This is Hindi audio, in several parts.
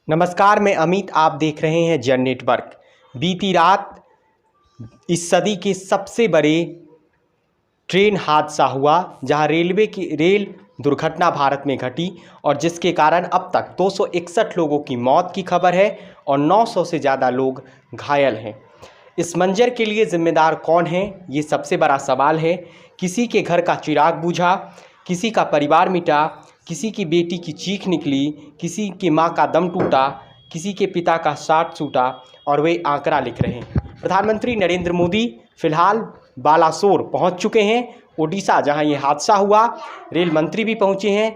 नमस्कार, मैं अमित। आप देख रहे हैं जन नेटवर्क। बीती रात इस सदी के सबसे बड़े ट्रेन हादसा हुआ, जहां रेल दुर्घटना भारत में घटी और जिसके कारण अब तक 261 लोगों की मौत की खबर है और 900 से ज़्यादा लोग घायल हैं। इस मंजर के लिए जिम्मेदार कौन है, ये सबसे बड़ा सवाल है। किसी के घर का चिराग बुझा, किसी का परिवार मिटा, किसी की बेटी की चीख निकली, किसी की माँ का दम टूटा, किसी के पिता का साथ छूटा और वे आंकड़ा लिख रहे हैं। प्रधानमंत्री नरेंद्र मोदी फिलहाल बालासोर पहुंच चुके हैं, ओडिशा, जहां ये हादसा हुआ। रेल मंत्री भी पहुंचे हैं,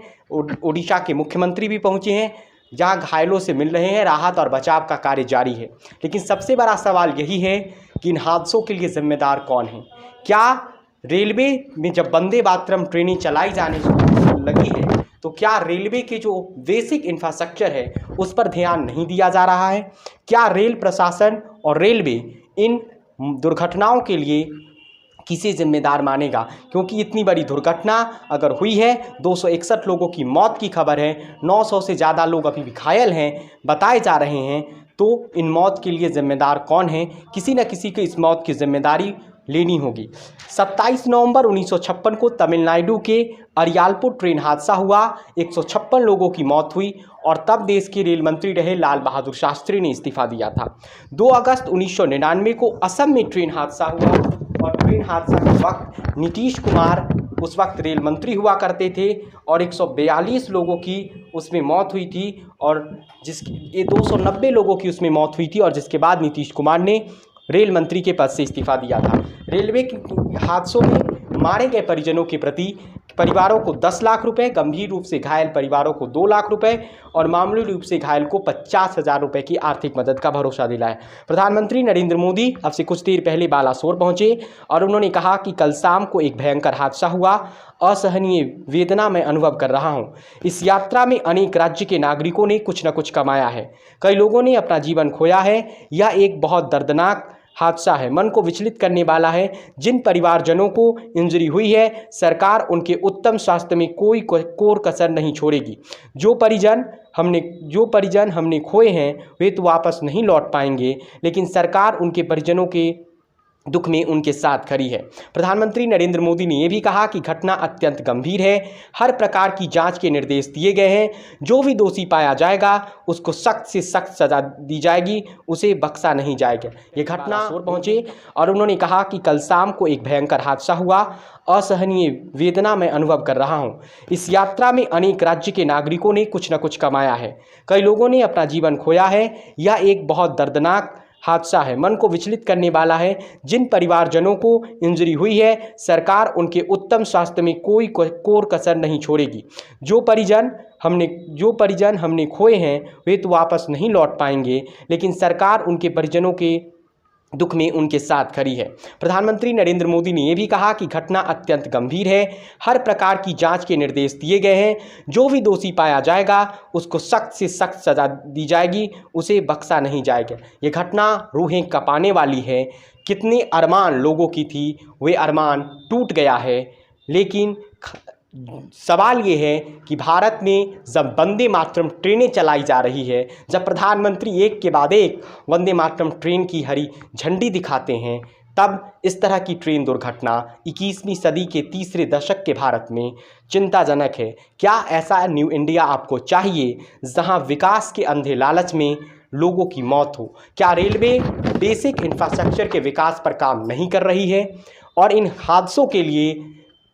ओडिशा के मुख्यमंत्री भी पहुंचे हैं, जहां घायलों से मिल रहे हैं। राहत और बचाव का कार्य जारी है। लेकिन सबसे बड़ा सवाल यही है कि इन हादसों के लिए जिम्मेदार कौन है। क्या रेलवे में जब वंदे मातरम ट्रेनें चलाई जाने लगी है तो क्या रेलवे के जो बेसिक इंफ्रास्ट्रक्चर है उस पर ध्यान नहीं दिया जा रहा है? क्या रेल प्रशासन और रेलवे इन दुर्घटनाओं के लिए किसे जिम्मेदार मानेगा? क्योंकि इतनी बड़ी दुर्घटना अगर हुई है, 261 लोगों की मौत की खबर है, 900 से ज़्यादा लोग अभी भी घायल हैं बताए जा रहे हैं, तो इन मौत के लिए जिम्मेदार कौन है? किसी न किसी को इस मौत की जिम्मेदारी लेनी होगी। 27 नवंबर 1956 को तमिलनाडु के अरियालपुर ट्रेन हादसा हुआ, 156 लोगों की मौत हुई और तब देश के रेल मंत्री रहे लाल बहादुर शास्त्री ने इस्तीफा दिया था। 2 अगस्त 1999 को असम में ट्रेन हादसा हुआ और ट्रेन हादसा के वक्त नीतीश कुमार उस वक्त रेल मंत्री हुआ करते थे और 142 लोगों की उसमें मौत हुई थी और ये 290 लोगों की उसमें मौत हुई थी और जिसके बाद नीतीश कुमार ने रेल मंत्री के पद से इस्तीफा दिया था। रेलवे के हादसों में मारे गए परिजनों के प्रति परिवारों को 10 लाख रुपए, गंभीर रूप से घायल परिवारों को 2 लाख रुपए और मामूली रूप से घायल को 50,000 रुपए की आर्थिक मदद का भरोसा दिलाया। प्रधानमंत्री नरेंद्र मोदी अब से कुछ देर पहले बालासोर पहुंचे और उन्होंने कहा कि कल शाम को एक भयंकर हादसा हुआ, असहनीय वेदना मैं अनुभव कर रहा हूं। इस यात्रा में अनेक राज्य के नागरिकों ने कुछ न कुछ कमाया है, कई लोगों ने अपना जीवन खोया है। यह एक बहुत दर्दनाक हादसा है, मन को विचलित करने वाला है। जिन परिवारजनों को इंजरी हुई है, सरकार उनके उत्तम स्वास्थ्य में कोई कोर कसर नहीं छोड़ेगी। जो परिजन हमने खोए हैं वे तो वापस नहीं लौट पाएंगे, लेकिन सरकार उनके परिजनों के दुख में उनके साथ खड़ी है। प्रधानमंत्री नरेंद्र मोदी ने यह भी कहा कि घटना अत्यंत गंभीर है, हर प्रकार की जांच के निर्देश दिए गए हैं। जो भी दोषी पाया जाएगा उसको सख्त से सख्त सजा दी जाएगी, उसे बख्शा नहीं जाएगा। ये घटना पहुंचे और उन्होंने कहा कि कल शाम को एक भयंकर हादसा हुआ, असहनीय वेदना मैं अनुभव कर रहा हूं। इस यात्रा में अनेक राज्य के नागरिकों ने कुछ न कुछ कमाया है, कई लोगों ने अपना जीवन खोया है। यह एक बहुत दर्दनाक हादसा है, मन को विचलित करने वाला है। जिन परिवारजनों को इंजरी हुई है, सरकार उनके उत्तम स्वास्थ्य में कोई कोर कसर नहीं छोड़ेगी। जो परिजन हमने खोए हैं वे तो वापस नहीं लौट पाएंगे, लेकिन सरकार उनके परिजनों के दुख में उनके साथ खड़ी है। प्रधानमंत्री नरेंद्र मोदी ने यह भी कहा कि घटना अत्यंत गंभीर है, हर प्रकार की जांच के निर्देश दिए गए हैं। जो भी दोषी पाया जाएगा उसको सख्त से सख्त सजा दी जाएगी, उसे बख्शा नहीं जाएगा। ये घटना रूहें कांपने वाली है। कितने अरमान लोगों की थी, वे अरमान टूट गया है। लेकिन सवाल ये है कि भारत में जब वंदे मातरम ट्रेनें चलाई जा रही है, जब प्रधानमंत्री एक के बाद एक वंदे मातरम ट्रेन की हरी झंडी दिखाते हैं, तब इस तरह की ट्रेन दुर्घटना 21वीं सदी के तीसरे दशक के भारत में चिंताजनक है। क्या ऐसा न्यू इंडिया आपको चाहिए जहां विकास के अंधे लालच में लोगों की मौत हो? क्या रेलवे बेसिक इंफ्रास्ट्रक्चर के विकास पर काम नहीं कर रही है? और इन हादसों के लिए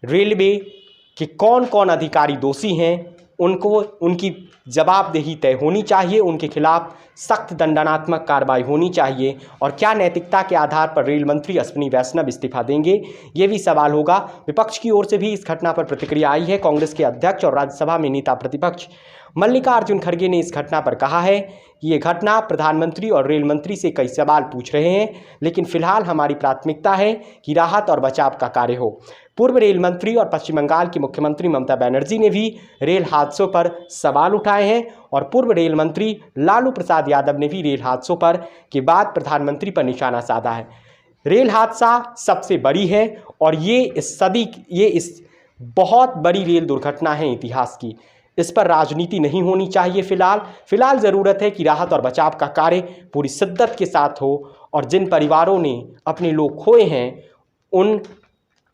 रेलवे कि कौन कौन अधिकारी दोषी हैं, उनकी जवाबदेही तय होनी चाहिए, उनके खिलाफ सख्त दंडात्मक कार्रवाई होनी चाहिए। और क्या नैतिकता के आधार पर रेल मंत्री अश्विनी वैष्णव इस्तीफा देंगे, ये भी सवाल होगा। विपक्ष की ओर से भी इस घटना पर प्रतिक्रिया आई है। कांग्रेस के अध्यक्ष और राज्यसभा में नेता प्रतिपक्ष मल्लिकार्जुन खड़गे ने इस घटना पर कहा है कि ये घटना प्रधानमंत्री और रेल मंत्री से कई सवाल पूछ रहे हैं, लेकिन फिलहाल हमारी प्राथमिकता है कि राहत और बचाव का कार्य हो। पूर्व रेल मंत्री और पश्चिम बंगाल की मुख्यमंत्री ममता बनर्जी ने भी रेल हादसों पर सवाल उठाए हैं और पूर्व रेल मंत्री लालू प्रसाद यादव ने भी रेल हादसों पर के बाद प्रधानमंत्री पर निशाना साधा है। रेल हादसा सबसे बड़ी है और ये इस बहुत बड़ी रेल दुर्घटना है इतिहास की। इस पर राजनीति नहीं होनी चाहिए। फिलहाल ज़रूरत है कि राहत और बचाव का कार्य पूरी शिद्दत के साथ हो और जिन परिवारों ने अपने लोग खोए हैं उन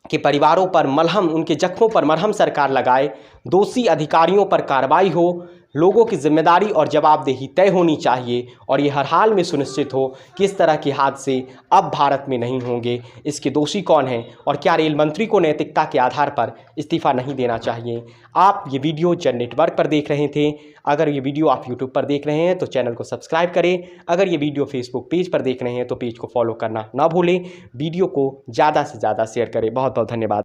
के परिवारों पर मलहम, उनके जख्मों पर मरहम सरकार लगाए, दोषी अधिकारियों पर कार्रवाई हो, लोगों की जिम्मेदारी और जवाबदेही तय होनी चाहिए और ये हर हाल में सुनिश्चित हो कि इस तरह के हादसे अब भारत में नहीं होंगे। इसके दोषी कौन हैं और क्या रेल मंत्री को नैतिकता के आधार पर इस्तीफा नहीं देना चाहिए? आप ये वीडियो जन नेटवर्क पर देख रहे थे। अगर ये वीडियो आप यूट्यूब पर देख रहे हैं तो चैनल को सब्सक्राइब करें। अगर ये वीडियो फेसबुक पेज पर देख रहे हैं तो पेज को फॉलो करना ना भूलें। वीडियो को ज़्यादा से ज़्यादा शेयर करें। बहुत बहुत धन्यवाद।